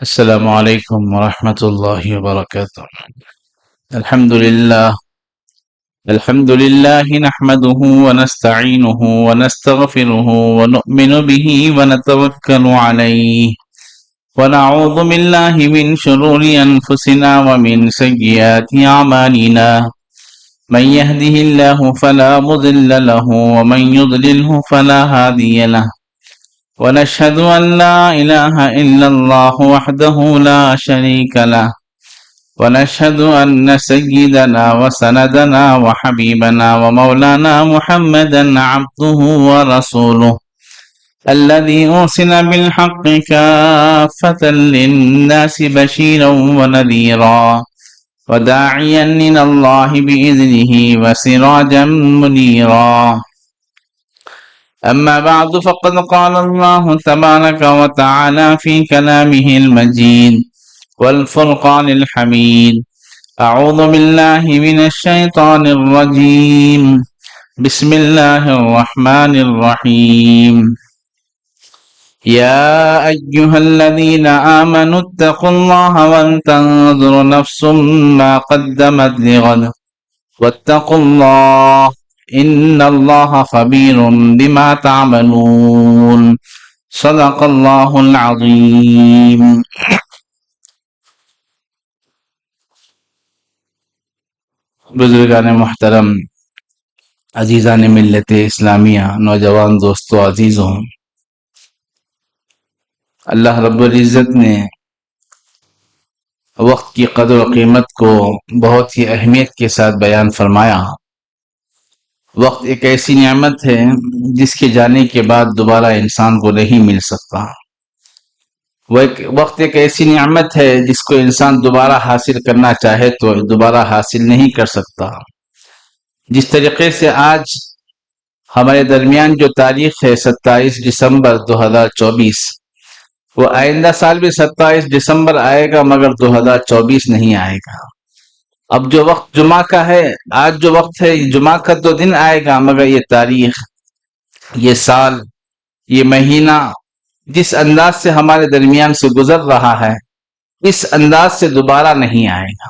السلام عليكم ورحمة الله وبركاته. الحمد لله نحمده ونستعينه ونستغفره ونؤمن به ونتوكل عليه ونعوذ بالله من شرور أنفسنا ومن سيئات أعمالنا. من يهده الله فلا مضل له ومن يضلله فلا هادي له. ونشهد أن لا إله إلا الله وحده لا شريك له. ونشهد أن سيدنا وسندنا وحبيبنا ومولانا محمدا عبده ورسوله الذي أرسل بالحق كافة للناس بشيرا ونذيرا وداعيا إلى الله بإذنه وسراجا منيرا. أما بعد فقد قال الله تبارك وتعالى في كلامه المجيد والفرقان الحميد. أعوذ بالله من الشيطان الرجيم. بسم الله الرحمن الرحيم. يا أيها الذين آمنوا اتقوا الله ولتنظر نفس ما قدمت لغد واتقوا الله إن الله خبير بما تعملون. صدق الله العظيم. بزرگان محترم، عزیزان ملت اسلامیہ، نوجوان دوستو عزیزوں، اللہ رب العزت نے وقت کی قدر و قیمت کو بہت ہی اہمیت کے ساتھ بیان فرمایا. وقت ایک ایسی نعمت ہے جس کے جانے کے بعد دوبارہ انسان کو نہیں مل سکتا. وقت ایک ایسی نعمت ہے جس کو انسان دوبارہ حاصل کرنا چاہے تو دوبارہ حاصل نہیں کر سکتا. جس طریقے سے آج ہمارے درمیان جو تاریخ ہے 27 دسمبر 2024، وہ آئندہ سال بھی 27 دسمبر آئے گا مگر 2024 نہیں آئے گا. اب جو وقت جمعہ کا ہے، آج جو وقت ہے جمعہ کا تو دن آئے گا، مگر یہ تاریخ، یہ سال، یہ مہینہ جس انداز سے ہمارے درمیان سے گزر رہا ہے اس انداز سے دوبارہ نہیں آئے گا.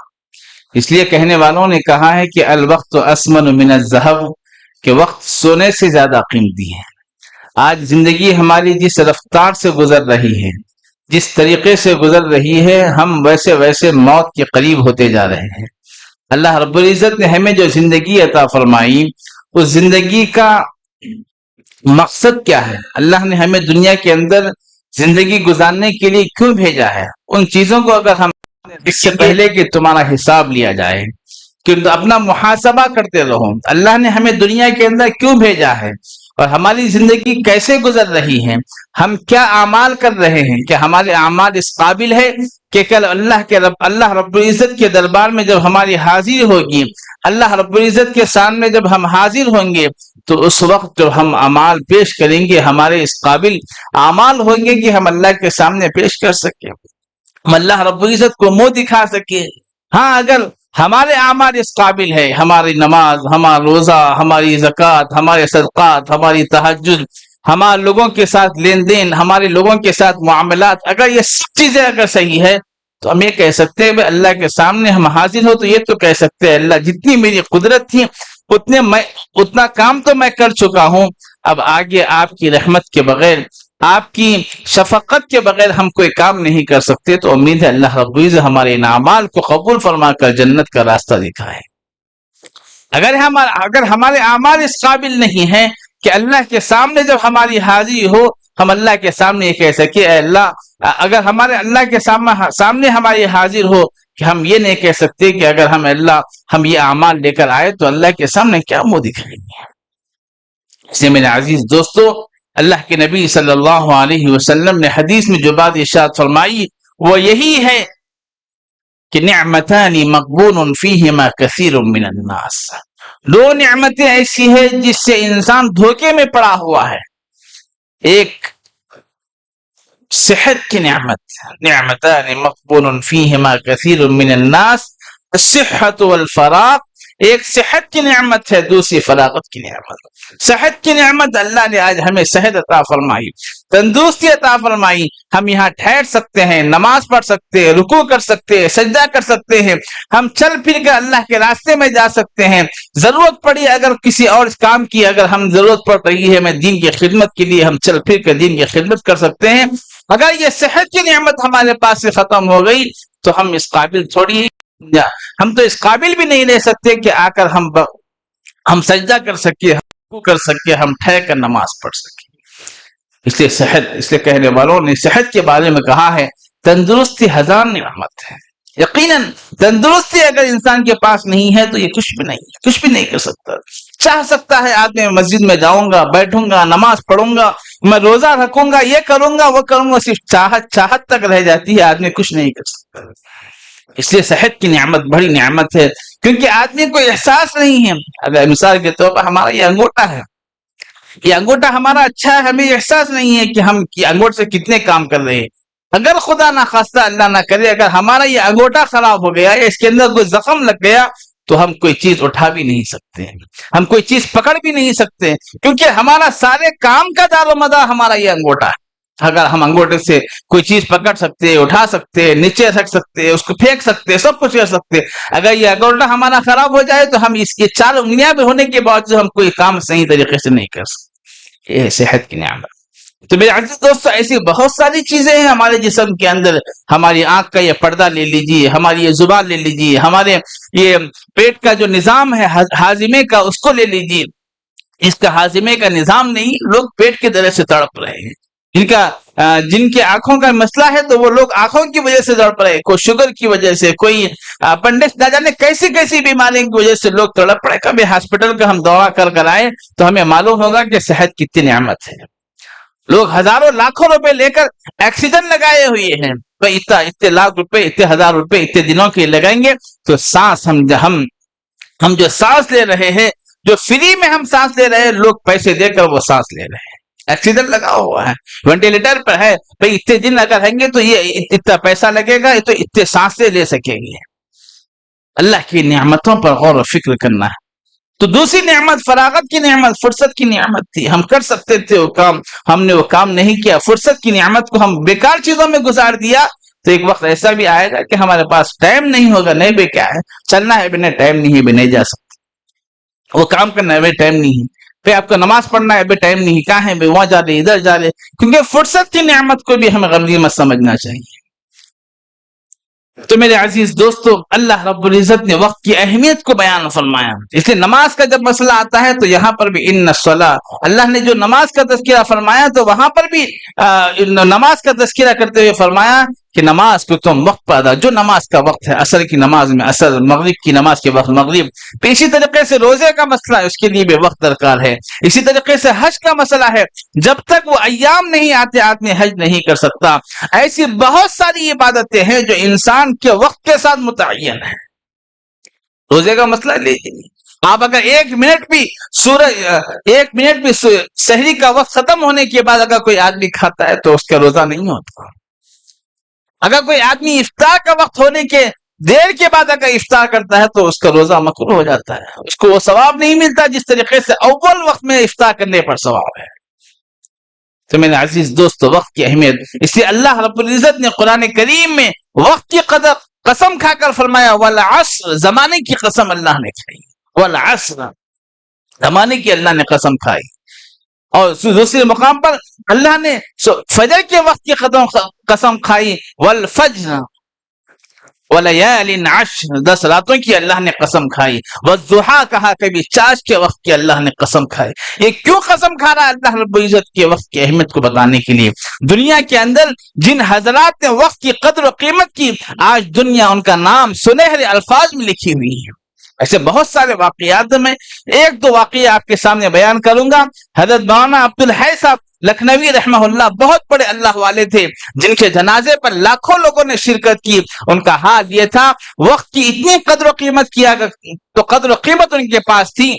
اس لیے کہنے والوں نے کہا ہے کہ الوقت اسمن من الذهب، کہ وقت سونے سے زیادہ قیمتی ہے. آج زندگی ہماری جس رفتار سے گزر رہی ہے، جس طریقے سے گزر رہی ہے، ہم ویسے ویسے موت کے قریب ہوتے جا رہے ہیں. اللہ رب العزت نے ہمیں جو زندگی عطا فرمائی، اس زندگی کا مقصد کیا ہے؟ اللہ نے ہمیں دنیا کے اندر زندگی گزارنے کے لیے کیوں بھیجا ہے؟ ان چیزوں کو اگر ہم اس سے پہلے کہ تمہارا حساب لیا جائے کہ اپنا محاسبہ کرتے رہو، اللہ نے ہمیں دنیا کے اندر کیوں بھیجا ہے اور ہماری زندگی کیسے گزر رہی ہے، ہم کیا اعمال کر رہے ہیں، کہ ہمارے اعمال اس قابل ہے کہ کل اللہ رب العزت کے دربار میں جب ہماری حاضری ہوگی، اللہ رب العزت کے سامنے جب ہم حاضر ہوں گے تو اس وقت جو ہم اعمال پیش کریں گے ہمارے اس قابل اعمال ہوں گے کہ ہم اللہ کے سامنے پیش کر سکیں، ہم اللہ رب العزت کو منہ دکھا سکیں. ہاں، اگر ہمارے اعمال اس قابل ہے، ہماری نماز، ہمارا روزہ، ہماری زکوٰۃ، ہمارے صدقات، ہماری تہجد، ہمارے لوگوں کے ساتھ لین دین، ہمارے لوگوں کے ساتھ معاملات، اگر یہ سب چیزیں اگر صحیح ہے تو ہم یہ کہہ سکتے ہیں کہ اللہ کے سامنے ہم حاضر ہو تو یہ تو کہہ سکتے ہیں اللہ جتنی میری قدرت تھی اتنا کام تو میں کر چکا ہوں، اب آگے آپ کی رحمت کے بغیر، آپ کی شفقت کے بغیر ہم کوئی کام نہیں کر سکتے. تو امید ہے اللہ رب العزت ہمارے ان اعمال کو قبول فرما کر جنت کا راستہ دکھائے. اگر ہمارے اعمال اس قابل نہیں ہیں کہ اللہ کے سامنے جب ہماری حاضری ہو ہم اللہ کے سامنے یہ کہہ سکے اے اللہ، اگر ہمارے اللہ کے سامنے ہماری حاضر ہو کہ ہم یہ نہیں کہہ سکتے کہ اگر ہم یہ اعمال لے کر آئے تو اللہ کے سامنے کیا منہ دکھائیں گے. اس لیے میرے عزیز دوستو، اللہ کے نبی صلی اللہ علیہ وسلم نے حدیث میں جو بات ارشاد فرمائی وہ یہی ہے کہ نعمتان مغبون فیہما کثیر من الناس. دو نعمتیں ایسی ہیں جس سے انسان دھوکے میں پڑا ہوا ہے. ایک صحت کی نعمت، نعمتان مغبون فیہما کثیر من الناس، الصحت والفراغ، ایک صحت کی نعمت ہے، دوسری فراغت کی نعمت۔ صحت کی نعمت اللہ نے آج ہمیں صحت عطا فرمائی، تندرستی عطا فرمائی، ہم یہاں ٹھہر سکتے ہیں، نماز پڑھ سکتے ہیں، رکوع کر سکتے ہیں، سجدہ کر سکتے ہیں، ہم چل پھر کر اللہ کے راستے میں جا سکتے ہیں۔ ضرورت پڑی اگر کسی اور کام کی، اگر ہم ضرورت پڑ رہی ہے میں دین کی خدمت کے لیے، ہم چل پھر کر دین کی خدمت کر سکتے ہیں۔ اگر یہ صحت کی نعمت ہمارے پاس سے ختم ہو گئی تو ہم اس قابل تھوڑی، ہم تو اس قابل بھی نہیں رہ سکتے کہ آ کر ہم سجدہ کر سکے، ہم رکوع کر سکے، ہم ٹھہر کر نماز پڑھ سکیں۔ اس لیے صحت، اس لیے کہنے والوں نے صحت کے بارے میں کہا ہے تندرستی ہزار نعمت ہے۔ یقیناً تندرستی اگر انسان کے پاس نہیں ہے تو یہ کچھ بھی نہیں، کچھ بھی نہیں کر سکتا۔ چاہ سکتا ہے آدمی میں مسجد میں جاؤں گا، بیٹھوں گا، نماز پڑھوں گا، میں روزہ رکھوں گا، یہ کروں گا وہ کروں گا، صرف چاہت تک رہ جاتی ہے، آدمی کچھ نہیں کر سکتا۔ اس لیے صحت کی نعمت بڑی نعمت ہے، کیونکہ آدمی کو احساس نہیں ہے۔ اگر مثال کے طور پر ہمارا یہ انگوٹھا ہے، یہ انگوٹھا ہمارا اچھا ہے، ہمیں احساس نہیں ہے کہ ہم انگوٹھ سے کتنے کام کر رہے ہیں۔ اگر خدا نہ خواستہ اللہ نہ کرے اگر ہمارا یہ انگوٹھا خراب ہو گیا یا اس کے اندر کوئی زخم لگ گیا تو ہم کوئی چیز اٹھا بھی نہیں سکتے، ہم کوئی چیز پکڑ بھی نہیں سکتے، کیونکہ ہمارا سارے کام کا دار و مدار ہمارا یہ انگوٹھا ہے۔ اگر ہم انگوٹھے سے کوئی چیز پکڑ سکتے، اٹھا سکتے، نیچے رکھ سکتے، اس کو پھینک سکتے، سب کچھ کر سکتے، اگر یہ انگوٹھا ہمارا خراب ہو جائے تو ہم اس کے 4 انگلیاں بھی ہونے کے باوجود ہم کوئی کام صحیح طریقے سے نہیں کر سکتے۔ یہ صحت کی نعمت۔ تو میرے عزیز دوستو، ایسی بہت ساری چیزیں ہیں ہمارے جسم کے اندر۔ ہماری آنکھ کا یہ پردہ لے لیجیے، ہماری یہ زبان لے لیجیے، ہمارے یہ پیٹ کا جو نظام ہے ہاضمے کا اس کو لے لیجیے۔ اس کا ہاضمے کا نظام نہیں، لوگ پیٹ کے درد سے تڑپ رہے ہیں۔ جن کے آنکھوں کا مسئلہ ہے تو وہ لوگ آنکھوں کی وجہ سے تڑپ رہے ہیں، کوئی شوگر کی وجہ سے، کوئی اپنڈکس، نہ جانے کیسی کیسی بیماریوں کی وجہ سے لوگ تڑپ رہے۔ کبھی ہاسپٹل کا ہم دورہ کر آئے تو ہمیں معلوم ہوگا کہ صحت کتنی نعمت ہے۔ لوگ ہزاروں لاکھوں روپے لے کر آکسیجن لگائے ہوئے ہیں، تو اتنے لاکھ روپے، اتنے ہزار روپے اتنے دنوں کے لگائیں گے تو سانس ہم جو سانس لے رہے ہیں، جو فری میں ہم سانس لے رہے ہیں، لوگ پیسے دے کر وہ سانس لے رہے ہیں۔ آکسیجن لگا ہوا ہے، وینٹیلیٹر پر ہے، بھائی اتنے دن اگر رہیں گے تو یہ اتنا پیسہ لگے گا، تو اتنے سانسیں لے سکیں گے۔ اللہ کی نعمتوں پر غور و فکر کرنا ہے۔ تو دوسری نعمت فراغت کی نعمت، فرصت کی نعمت تھی۔ ہم کر سکتے تھے وہ کام، ہم نے وہ کام نہیں کیا۔ فرصت کی نعمت کو ہم بیکار چیزوں میں گزار دیا تو ایک وقت ایسا بھی آئے گا کہ ہمارے پاس ٹائم نہیں ہوگا۔ نہیں بے کیا ہے، چلنا ہے بنا ٹائم نہیں ہے، بھی نہیں جا سکتے۔ وہ کام کرنا ہے بے ٹائم نہیں ہے، پھر آپ کو نماز پڑھنا ہے بے ٹائم نہیں، کہاں ہے بے، وہاں جا رہے ادھر جا رہے۔ کیونکہ فرصت کی نعمت کو بھی ہمیں غنیمت سمجھنا چاہیے۔ تو میرے عزیز دوستو، اللہ رب العزت نے وقت کی اہمیت کو بیان فرمایا۔ اس لیے نماز کا جب مسئلہ آتا ہے تو یہاں پر بھی ان الصلاۃ، اللہ نے جو نماز کا تذکرہ فرمایا تو وہاں پر بھی نماز کا تذکرہ کرتے ہوئے فرمایا کہ نماز کو تم وقت پر ادا، جو نماز کا وقت ہے، عصر کی نماز میں عصر، مغرب کی نماز کے وقت مغرب۔ اسی طریقے سے روزے کا مسئلہ ہے، اس کے لیے بھی وقت درکار ہے۔ اسی طریقے سے حج کا مسئلہ ہے، جب تک وہ ایام نہیں آتے آدمی حج نہیں کر سکتا۔ ایسی بہت ساری عبادتیں ہیں جو انسان کے وقت کے ساتھ متعین ہے۔ روزے کا مسئلہ لیجیے، آپ اگر ایک منٹ بھی سحری کا وقت ختم ہونے کے بعد اگر کوئی آدمی کھاتا ہے تو اس کا روزہ نہیں ہوتا۔ اگر کوئی آدمی افطار کا وقت ہونے کے دیر کے بعد اگر افطار کرتا ہے تو اس کا روزہ مکروہ ہو جاتا ہے، اس کو وہ ثواب نہیں ملتا جس طریقے سے اول وقت میں افطار کرنے پر ثواب ہے۔ تو میرے عزیز دوستو، وقت کی اہمیت، اس لیے اللہ رب العزت نے قرآن کریم میں وقت کی قدر قسم کھا کر فرمایا والعصر، زمانے کی قسم اللہ نے کھائی، والعصر، زمانے کی اللہ نے قسم کھائی۔ اور دوسرے مقام پر اللہ نے فجر کے وقت کی قسم کھائی، والفجر ولیال عشر، 10 راتوں کی اللہ نے قسم کھائی، والضحیٰ کہا، کبھی چاش کے وقت کی اللہ نے قسم کھائی۔ یہ کیوں قسم کھا رہا ہے اللہ رب العزت کے وقت کی اہمیت کو بتانے کے لیے۔ دنیا کے اندر جن حضرات نے وقت کی قدر و قیمت کی، آج دنیا ان کا نام سنہرے الفاظ میں لکھی ہوئی ہے۔ ایسے بہت سارے واقعات میں ایک دو واقعے آپ کے سامنے بیان کروں گا۔ حضرت مولانا عبدالحی صاحب لکھنوی رحمہ اللہ بہت بڑے اللہ والے تھے، جن کے جنازے پر لاکھوں لوگوں نے شرکت کی۔ ان کا حال یہ تھا، وقت کی اتنی قدر و قیمت کیا تو قدر و قیمت ان کے پاس تھی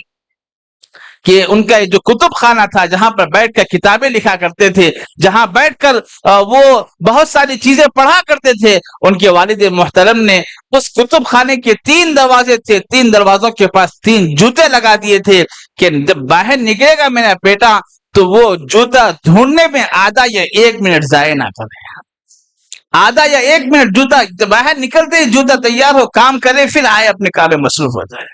کہ ان کا جو کتب خانہ تھا جہاں پر بیٹھ کر کتابیں لکھا کرتے تھے، جہاں بیٹھ کر وہ بہت ساری چیزیں پڑھا کرتے تھے، ان کے والد محترم نے اس کتب خانے کے 3 دروازے تھے، 3 دروازوں کے پاس 3 جوتے لگا دیے تھے کہ جب باہر نکلے گا میرا بیٹا تو وہ جوتا ڈھونڈنے میں آدھا یا 1 منٹ ضائع نہ کرے، آدھا یا 1 منٹ جوتا باہر نکلتے ہی جوتا تیار ہو، کام کرے، پھر آئے اپنے کام میں مصروف ہو جائے۔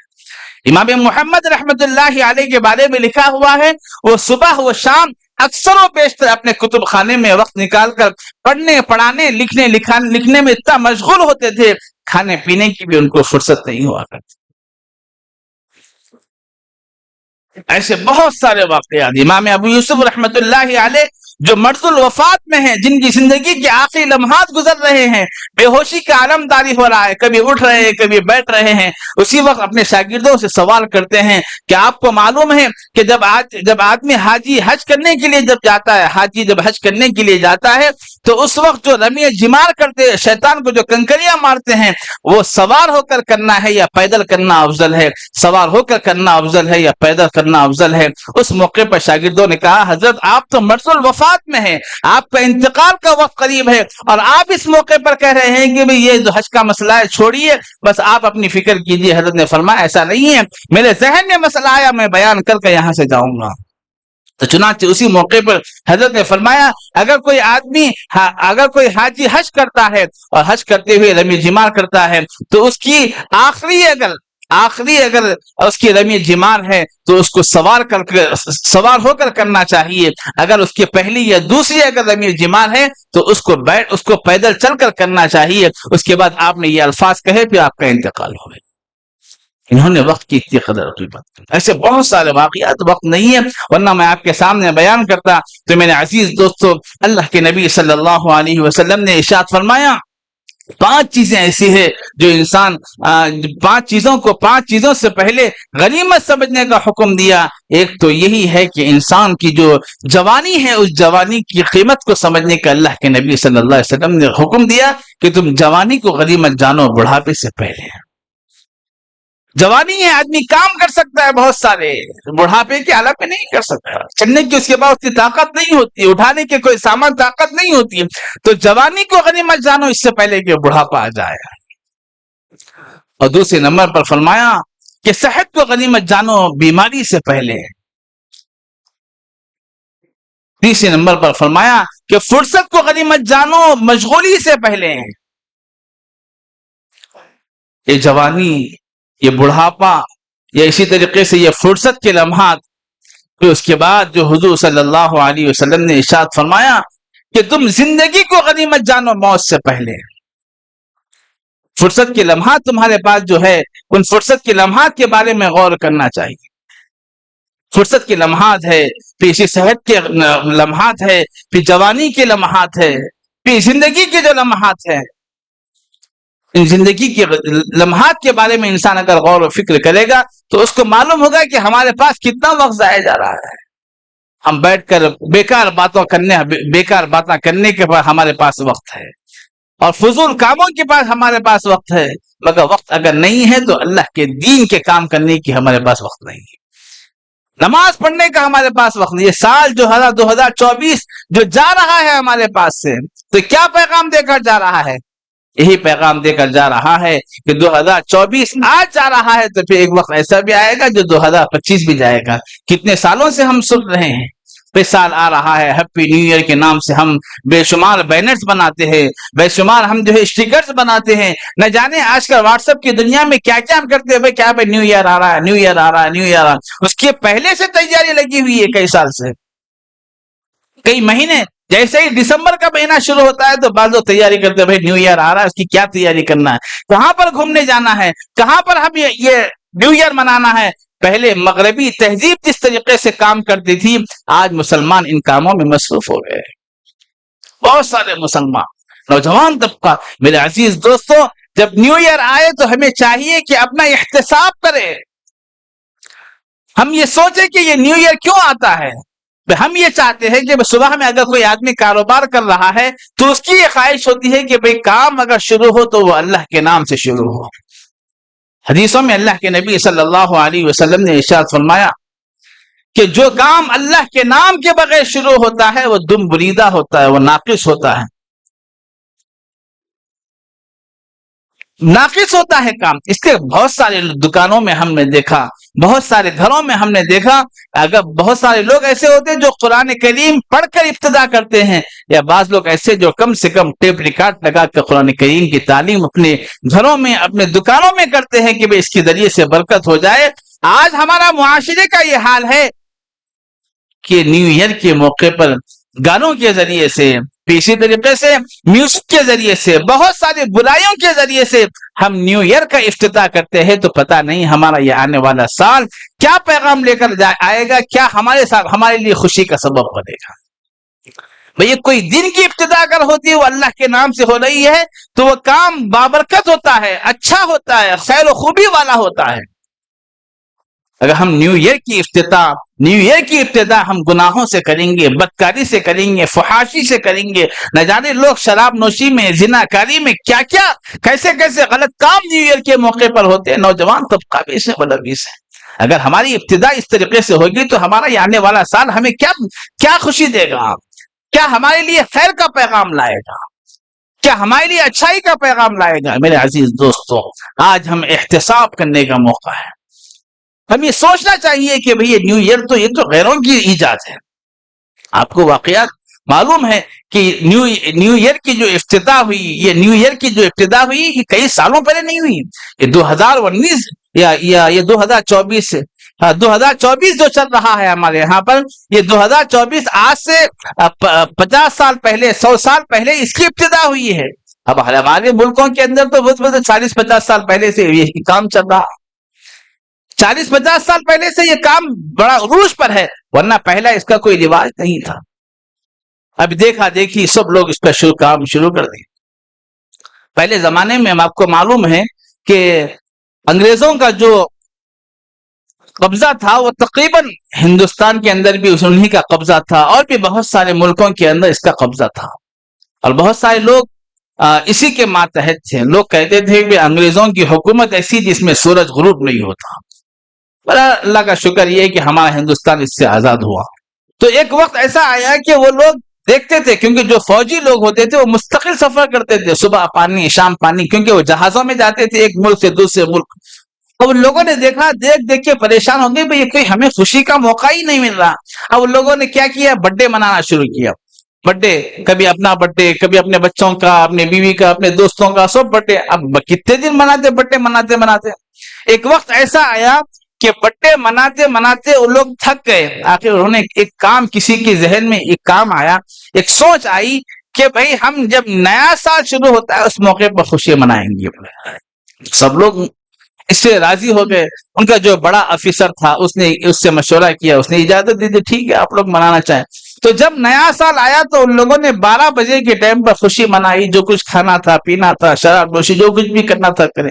امام محمد رحمت اللہ علیہ کے بارے میں لکھا ہوا ہے وہ صبح و شام اکثر و بیشتر اپنے کتب خانے میں وقت نکال کر پڑھنے، پڑھانے، لکھنے میں اتنا مشغول ہوتے تھے، کھانے پینے کی بھی ان کو فرصت نہیں ہوا کرتی۔ ایسے بہت سارے واقعات امام ابو یوسف رحمت اللہ علیہ جو مرض الوفات میں ہیں، جن کی زندگی کے آخری لمحات گزر رہے ہیں، بے ہوشی کا عالم داری ہو رہا ہے، کبھی اٹھ رہے ہیں، کبھی بیٹھ رہے ہیں، اسی وقت اپنے شاگردوں سے سوال کرتے ہیں کہ آپ کو معلوم ہے کہ جب آدمی حاجی حج کرنے کے لیے جب جاتا ہے، حاجی جب حج کرنے کے لیے جاتا ہے تو اس وقت جو رمی جمار کرتے، شیطان کو جو کنکریاں مارتے ہیں، وہ سوار ہو کر کرنا ہے یا پیدل کرنا افضل ہے، سوار ہو کر کرنا افضل ہے یا پیدل کرنا افضل ہے۔ اس موقع پر شاگردوں نے کہا حضرت آپ تو مرض الوفات میں ہیں، آپ کا انتقال کا وقت قریب ہے، اور آپ اس موقع پر کہہ رہے ہیں کہ یہ جو حج کا مسئلہ ہے چھوڑیے، بس آپ اپنی فکر کیجیے۔ حضرت نے فرمایا ایسا نہیں ہے، میرے ذہن میں مسئلہ آیا، میں بیان کر کے یہاں سے جاؤں گا۔ تو چنانچہ اسی موقع پر حضرت نے فرمایا اگر کوئی حاجی حج کرتا ہے اور حج کرتے ہوئے رمی جمار کرتا ہے تو اس کی آخری اگر اس کی رمی جمار ہے تو اس کو سوار ہو کر کرنا چاہیے، اگر اس کی پہلی یا دوسری اگر رمی جمار ہے تو اس کو پیدل چل کر کرنا چاہیے۔ اس کے بعد آپ نے یہ الفاظ کہے پھر آپ کا انتقال ہو گیا۔ انہوں نے وقت کی اتنی قدر قیمت۔ ایسے بہت سارے واقعات، وقت نہیں ہے ورنہ میں آپ کے سامنے بیان کرتا۔ تو میرے عزیز دوستو، اللہ کے نبی صلی اللہ علیہ وسلم نے ارشاد فرمایا 5 چیزیں ایسی ہیں جو انسان 5 چیزوں سے پہلے غنیمت سمجھنے کا حکم دیا۔ ایک تو یہی ہے کہ انسان کی جو جوانی ہے اس جوانی کی قیمت کو سمجھنے کا اللہ کے نبی صلی اللہ علیہ وسلم نے حکم دیا کہ تم جوانی کو غنیمت جانو بڑھاپے سے پہلے۔ جوانی ہے، آدمی کام کر سکتا ہے بہت سارے، بڑھاپے کے حالت میں نہیں کر سکتا، چلنے کی اس کے بعد اس کی طاقت نہیں ہوتی، اٹھانے کے کوئی سامان طاقت نہیں ہوتی۔ تو جوانی کو غنیمت جانو اس سے پہلے کہ بڑھاپا آ جائے۔ اور دوسرے نمبر پر فرمایا کہ صحت کو غنیمت جانو بیماری سے پہلے۔ تیسرے نمبر پر فرمایا کہ فرصت کو غنیمت جانو مشغولی سے پہلے۔ یہ جوانی، یہ بڑھاپا، یا اسی طریقے سے یہ فرصت کے لمحات، پھر اس کے بعد جو حضور صلی اللہ علیہ وسلم نے ارشاد فرمایا کہ تم زندگی کو غنیمت جانو موت سے پہلے۔ فرصت کے لمحات تمہارے پاس جو ہے، ان فرصت کے لمحات کے بارے میں غور کرنا چاہیے۔ فرصت کے لمحات ہے، پھر اسی صحت کے لمحات ہے، پھر جوانی کے لمحات ہے، پھر زندگی کے جو لمحات ہیں، ان زندگی کے لمحات کے بارے میں انسان اگر غور و فکر کرے گا تو اس کو معلوم ہوگا کہ ہمارے پاس کتنا وقت ضائع جا رہا ہے۔ ہم بیٹھ کر بیکار باتیں کرنے کے بعد ہمارے پاس وقت ہے، اور فضول کاموں کے پاس ہمارے پاس وقت ہے، مگر وقت اگر نہیں ہے تو اللہ کے دین کے کام کرنے کی ہمارے پاس وقت نہیں ہے، نماز پڑھنے کا ہمارے پاس وقت نہیں ہے۔ سال جو 2024 جو جا رہا ہے ہمارے پاس سے، تو کیا پیغام دے کر جا رہا ہے؟ یہی پیغام دے کر جا رہا ہے کہ 2024 آج جا رہا ہے، تو پھر ایک وقت ایسا بھی آئے گا جو 2025 بھی جائے گا۔ کتنے سالوں سے ہم سن رہے ہیں، پھر سال آ رہا ہے، ہیپی نیو ایئر کے نام سے ہم بے شمار بینرز بناتے ہیں، بے شمار ہم جو ہے اسٹیکرز بناتے ہیں، نہ جانے آج کل واٹس ایپ کی دنیا میں کیا کیا ہم کرتے ہیں۔ کیا بھائی نیو ایئر آ رہا ہے، نیو ایئر آ رہا ہے، نیو ایئر آ رہا ہے، اس کے پہلے سے تیاری لگی ہوئی ہے کئی سال سے، کئی مہینے۔ جیسے ہی دسمبر کا مہینہ شروع ہوتا ہے تو بعض لوگ تیاری کرتے ہیں، بھائی نیو ایئر آ رہا ہے، اس کی کیا تیاری کرنا ہے، کہاں پر گھومنے جانا ہے، کہاں پر ہم یہ نیو ایئر منانا ہے۔ پہلے مغربی تہذیب جس طریقے سے کام کرتی تھی، آج مسلمان ان کاموں میں مصروف ہو گئے۔ بہت سارے مسلمان نوجوان طبقہ، میرے عزیز دوستوں، جب نیو ایئر آئے تو ہمیں چاہیے کہ اپنا احتساب کرے، ہم یہ سوچیں کہ یہ نیو ایئر کیوں آتا ہے۔ ہم یہ چاہتے ہیں کہ صبح میں اگر کوئی آدمی کاروبار کر رہا ہے تو اس کی یہ خواہش ہوتی ہے کہ بھئی کام اگر شروع ہو تو وہ اللہ کے نام سے شروع ہو۔ حدیثوں میں اللہ کے نبی صلی اللہ علیہ وسلم نے ارشاد فرمایا کہ جو کام اللہ کے نام کے بغیر شروع ہوتا ہے وہ دم بریدہ ہوتا ہے، وہ ناقص ہوتا ہے، ناقص ہوتا ہے کام۔ اس کے بہت سارے دکانوں میں ہم نے دیکھا، بہت سارے گھروں میں ہم نے دیکھا، اگر بہت سارے لوگ ایسے ہوتے ہیں جو قرآن کریم پڑھ کر ابتدا کرتے ہیں، یا بعض لوگ ایسے جو کم سے کم ٹیپ ریکارڈ لگا کر قرآن کریم کی تعلیم اپنے گھروں میں، اپنے دکانوں میں کرتے ہیں کہ بھئی اس کے ذریعے سے برکت ہو جائے۔ آج ہمارا معاشرے کا یہ حال ہے کہ نیو ایئر کے موقع پر گانوں کے ذریعے سے، اسی طریقے سے میوزک کے ذریعے سے، بہت ساری برائیوں کے ذریعے سے ہم نیو ایئر کا افتتاح کرتے ہیں، تو پتہ نہیں ہمارا یہ آنے والا سال کیا پیغام لے کر آئے گا، کیا ہمارے ساتھ ہمارے لیے خوشی کا سبب بنے گا۔ بھئی کوئی دن کی ابتدا اگر ہوتی ہے وہ اللہ کے نام سے ہو رہی ہے تو وہ کام بابرکت ہوتا ہے، اچھا ہوتا ہے، خیر و خوبی والا ہوتا ہے۔ اگر ہم نیو ایئر کی ابتدا ہم گناہوں سے کریں گے، بدکاری سے کریں گے، فحاشی سے کریں گے، نہ جانے لوگ شراب نوشی میں، زنا کاری میں، کیا کیا کیسے کیسے غلط کام نیو ایئر کے موقع پر ہوتے ہیں، نوجوان طبقہ بھی سے بڑا بھی سے۔ اگر ہماری ابتدا اس طریقے سے ہوگی تو ہمارا یہ آنے والا سال ہمیں کیا خوشی دے گا، کیا ہمارے لیے خیر کا پیغام لائے گا، کیا ہمارے لیے اچھائی کا پیغام لائے گا۔ میرے عزیز دوستو، آج ہم احتساب کرنے کا موقع ہے۔ ہم یہ سوچنا چاہیے کہ بھئی نیو ایئر تو یہ تو غیروں کی ایجاد ہے۔ آپ کو واقعات معلوم ہے کہ نیو ایئر کی جو افتتاح ہوئی، یہ نیو ایئر کی جو ابتدا ہوئی یہ کئی سالوں پہلے نہیں ہوئی، یہ 2019 یا یہ 2024 سے 2024 جو چل رہا ہے ہمارے یہاں پر، یہ 2024 آج سے 50 سال پہلے، 100 سال پہلے اس کی ابتدا ہوئی ہے۔ اب ہمارے ملکوں کے اندر تو بہت 40-50 سال پہلے سے یہ کام چل رہا، 40-50 سال پہلے سے یہ کام بڑا عروج پر ہے، ورنہ پہلا اس کا کوئی رواج نہیں تھا۔ اب دیکھا دیکھی سب لوگ اس پر کام شروع کر دیں۔ پہلے زمانے میں آپ کو معلوم ہے کہ انگریزوں کا جو قبضہ تھا وہ تقریباً ہندوستان کے اندر بھی انہی کا قبضہ تھا، اور بھی بہت سارے ملکوں کے اندر اس کا قبضہ تھا، اور بہت سارے لوگ اسی کے ماتحت تھے۔ لوگ کہتے تھے کہ انگریزوں کی حکومت ایسی جس میں سورج غروب نہیں ہوتا۔ اللہ کا شکر یہ ہے کہ ہمارا ہندوستان اس سے آزاد ہوا۔ تو ایک وقت ایسا آیا کہ وہ لوگ دیکھتے تھے، کیونکہ جو فوجی لوگ ہوتے تھے وہ مستقل سفر کرتے تھے، صبح پانی شام پانی، کیونکہ وہ جہازوں میں جاتے تھے ایک ملک سے دوسرے ملک۔ اب لوگوں نے دیکھا، دیکھ کے پریشان ہو گئے، بھئی کوئی ہمیں خوشی کا موقع ہی نہیں مل رہا۔ اب لوگوں نے کیا کیا، برتھ ڈے منانا شروع کیا۔ برتھ ڈے، کبھی اپنا برتھ ڈے، کبھی اپنے بچوں کا، اپنے بیوی کا، اپنے دوستوں کا، سب برتھ ڈے۔ اب کتنے دن مناتے برتھ ڈے مناتے۔ ایک وقت ایسا آیا کہ برتھ ڈے مناتے وہ لوگ تھک گئے۔ آخر انہوں نے ایک کام، کسی کے ذہن میں ایک کام آیا، ایک سوچ آئی کہ بھئی ہم جب نیا سال شروع ہوتا ہے اس موقع پر خوشی منائیں گے۔ سب لوگ اس سے راضی ہو گئے۔ ان کا جو بڑا آفیسر تھا اس نے اس سے مشورہ کیا، اس نے اجازت دی تھی، ٹھیک ہے آپ لوگ منانا چاہیں۔ تو جب نیا سال آیا تو ان لوگوں نے 12 بجے کے ٹائم پر خوشی منائی، جو کچھ کھانا تھا، پینا تھا، شراب نوشی، جو کچھ بھی کرنا تھا کرے۔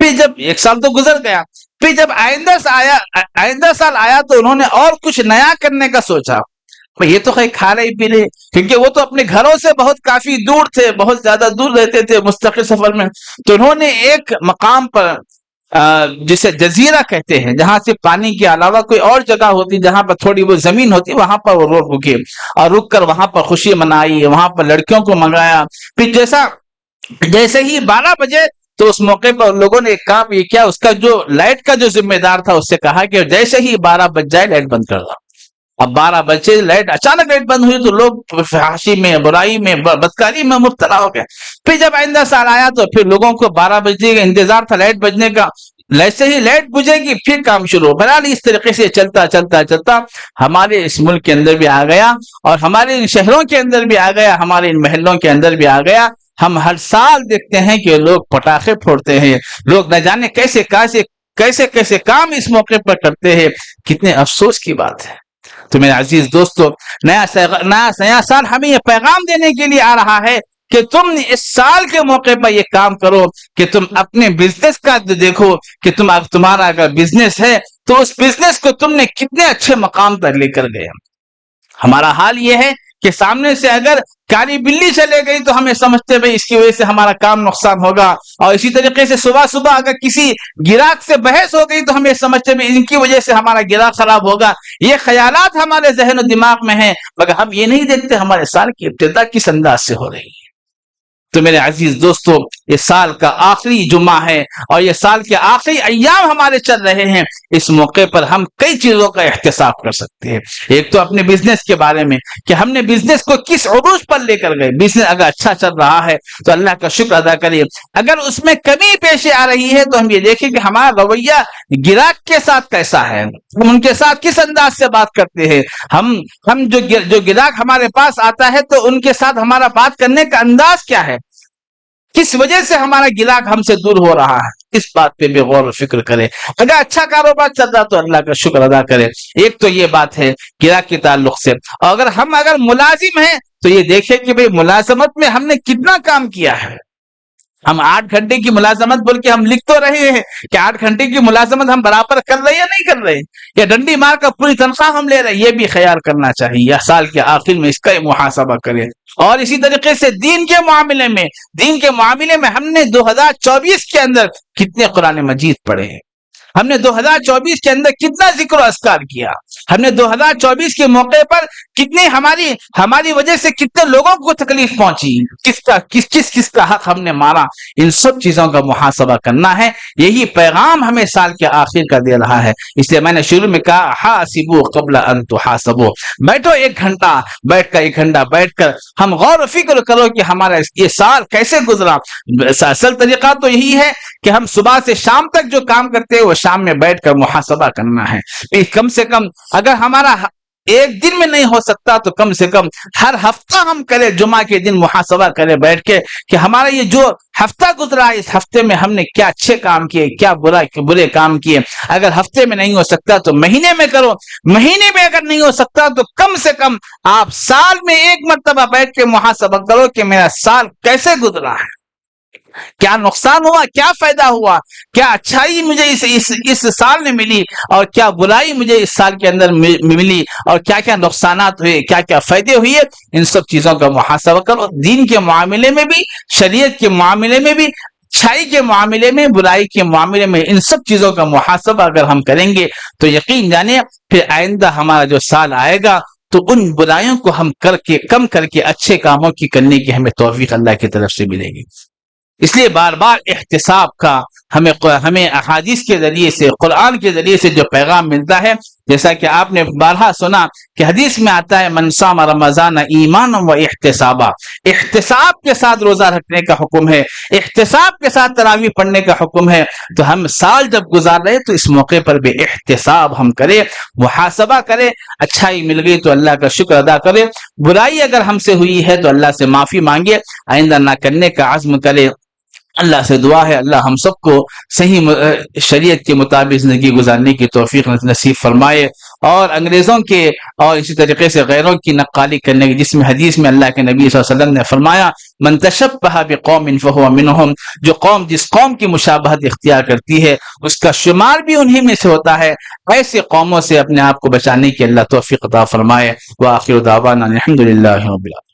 پھر جب ایک سال تو گزر گیا، پھر جب آئندہ سال آیا تو انہوں نے اور کچھ نیا کرنے کا سوچا۔ یہ تو خیر کھا رہے پی رہے، کیونکہ وہ تو اپنے گھروں سے بہت کافی دور تھے، بہت زیادہ دور رہتے تھے مستقل سفر میں۔ تو انہوں نے ایک مقام پر جسے جزیرہ کہتے ہیں، جہاں سے پانی کے علاوہ کوئی اور جگہ ہوتی، جہاں پر تھوڑی وہ زمین ہوتی، وہاں پر وہ رکے اور رک کر وہاں پر خوشی منائی، وہاں پر لڑکیوں کو منگایا۔ پھر جیسے ہی 12 بجے تو اس موقع پر لوگوں نے ایک کام یہ کیا، اس کا جو لائٹ کا جو ذمہ دار تھا اس سے کہا کہ جیسے ہی 12 بج جائے لائٹ بند کر دو۔ اب 12 بجے اچانک لائٹ بند ہوئی تو لوگ فحاشی میں، برائی میں، بدکاری میں مبتلا ہو گئے۔ پھر جب آئندہ سال آیا تو پھر لوگوں کو 12 بجے کا انتظار تھا، لائٹ بجنے کا، جیسے ہی لائٹ بجے گی پھر کام شروع۔ بہرحال اس طریقے سے چلتا ہمارے اس ملک کے اندر بھی آ گیا، اور ہمارے ان شہروں کے اندر بھی آ گیا، ہمارے ان محلوں کے اندر بھی آ گیا۔ ہم ہر سال دیکھتے ہیں کہ لوگ پٹاخے پھوڑتے ہیں، لوگ نہ جانے کیسے کام اس موقع پر کرتے ہیں۔ کتنے افسوس کی بات ہے۔ تو میرے عزیز دوستو، نیا سال ہمیں یہ پیغام دینے کے لیے آ رہا ہے کہ تم اس سال کے موقع پر یہ کام کرو کہ تم اپنے بزنس کا دیکھو کہ تمہارا اگر بزنس ہے تو اس بزنس کو تم نے کتنے اچھے مقام پر لے کر گئے۔ ہمارا حال یہ ہے کہ سامنے سے اگر کالی بلی چلے گئی تو ہمیں سمجھتے بھائی اس کی وجہ سے ہمارا کام نقصان ہوگا، اور اسی طریقے سے صبح صبح اگر کسی گراہک سے بحث ہو گئی تو ہمیں سمجھتے بھائی ان کی وجہ سے ہمارا گراہک خراب ہوگا۔ یہ خیالات ہمارے ذہن و دماغ میں ہیں، مگر ہم یہ نہیں دیکھتے ہمارے سال کی ابتدا کس انداز سے ہو رہی ہے۔ تو میرے عزیز دوستو، یہ سال کا آخری جمعہ ہے اور یہ سال کے آخری ایام ہمارے چل رہے ہیں۔ اس موقع پر ہم کئی چیزوں کا احتساب کر سکتے ہیں۔ ایک تو اپنے بزنس کے بارے میں کہ ہم نے بزنس کو کس عروج پر لے کر گئے۔ بزنس اگر اچھا چل رہا ہے تو اللہ کا شکر ادا کریے، اگر اس میں کمی پیش آ رہی ہے تو ہم یہ دیکھیں کہ ہمارا رویہ گراہک کے ساتھ کیسا ہے، ہم ان کے ساتھ کس انداز سے بات کرتے ہیں۔ ہم جو گراہک ہمارے پاس آتا ہے تو ان کے ساتھ ہمارا بات کرنے کا انداز کیا ہے، کس وجہ سے ہمارا گراہک ہم سے دور ہو رہا ہے، اس بات پہ بھی غور و فکر کرے۔ اگر اچھا کاروبار چل رہا تو اللہ کا شکر ادا کرے۔ ایک تو یہ بات ہے گراہک کے تعلق سے، اور اگر ملازم ہیں تو یہ دیکھیں کہ بھئی ملازمت میں ہم نے کتنا کام کیا ہے۔ ہم 8 گھنٹے کی ملازمت بول کے ہم لکھ تو رہے ہیں کہ 8 گھنٹے کی ملازمت ہم برابر کر رہے ہیں یا نہیں کر رہے، یا ڈنڈی مار کر پوری تنخواہ ہم لے رہے ہیں، یہ بھی خیال کرنا چاہیے، یا سال کے آخر میں اس کا محاسبہ کرے۔ اور اسی طریقے سے دین کے معاملے میں ہم نے 2024 کے اندر کتنے قرآن مجید پڑھے ہیں، ہم نے 2024 کے اندر کتنا ذکر و اذکار کیا، ہم نے 2024 کے موقع پر کتنی ہماری وجہ سے کتنے لوگوں کو تکلیف پہنچی، کس کا حق ہم نے مارا، ان سب چیزوں کا محاسبہ کرنا ہے۔ یہی پیغام ہمیں سال کے آخر کا دے رہا ہے۔ اس لیے میں نے شروع میں کہا حاسبوا قبل ان تحاسبوا، بیٹھو ایک گھنٹہ بیٹھ کر ہم غور و فکر کرو کہ ہمارا یہ سال کیسے گزرا۔ اصل طریقہ تو یہی ہے کہ ہم صبح سے شام تک جو کام کرتے ہیں وہ شام میں بیٹھ کر محاسبہ کرنا ہے۔ کم سے کم اگر ہمارا ایک دن میں نہیں ہو سکتا تو کم سے کم ہر ہفتہ ہم کریں، جمعہ کے دن محاسبہ کریں بیٹھ کے کہ ہمارا یہ جو ہفتہ گزرا ہے اس ہفتے میں ہم نے کیا اچھے کام کیے، کیا برے کام کیے۔ اگر ہفتے میں نہیں ہو سکتا تو مہینے میں کرو، مہینے میں اگر نہیں ہو سکتا تو کم سے کم آپ سال میں ایک مرتبہ بیٹھ کے محاسبہ کرو کہ میرا سال کیسے گزرا ہے، کیا نقصان ہوا، کیا فائدہ ہوا، کیا اچھائی مجھے اس سال میں ملی اور کیا برائی مجھے اس سال کے اندر ملی، اور کیا کیا نقصانات ہوئے، کیا کیا فائدے ہوئے۔ ان سب چیزوں کا محاسبہ کرو، دین کے معاملے میں بھی، شریعت کے معاملے میں بھی، اچھائی کے معاملے میں، برائی کے معاملے میں، ان سب چیزوں کا محاسبہ اگر ہم کریں گے تو یقین جانے پھر آئندہ ہمارا جو سال آئے گا تو ان برائیوں کو ہم کم کر کے اچھے کاموں کی کرنے کی ہمیں توفیق اللہ کی طرف سے ملے گی۔ اس لیے بار بار احتساب کا ہمیں احادیث کے ذریعے سے، قرآن کے ذریعے سے جو پیغام ملتا ہے، جیسا کہ آپ نے بارہا سنا کہ حدیث میں آتا ہے من صام رمضان ایمانا و احتسابا، احتساب کے ساتھ روزہ رکھنے کا حکم ہے، احتساب کے ساتھ تراویح پڑھنے کا حکم ہے۔ تو ہم سال جب گزار رہے تو اس موقع پر بھی احتساب ہم کریں، محاسبہ کریں، اچھائی مل گئی تو اللہ کا شکر ادا کریں، برائی اگر ہم سے ہوئی ہے تو اللہ سے معافی مانگے، آئندہ نہ کرنے کا عزم کرے۔ اللہ سے دعا ہے اللہ ہم سب کو صحیح شریعت کے مطابق زندگی گزارنے کی توفیق نصیب فرمائے، اور انگریزوں کے اور اسی طریقے سے غیروں کی نقالی کرنے کی، جس میں حدیث میں اللہ کے نبی صلی اللہ علیہ وسلم نے فرمایا من تشبہ بقوم فہو منہم، جو قوم جس قوم کی مشابہت اختیار کرتی ہے اس کا شمار بھی انہی میں سے ہوتا ہے۔ ایسے قوموں سے اپنے آپ کو بچانے کی اللہ توفیق عطا فرمائے۔ وآخر دعوانا الحمدللہ رب العالمین۔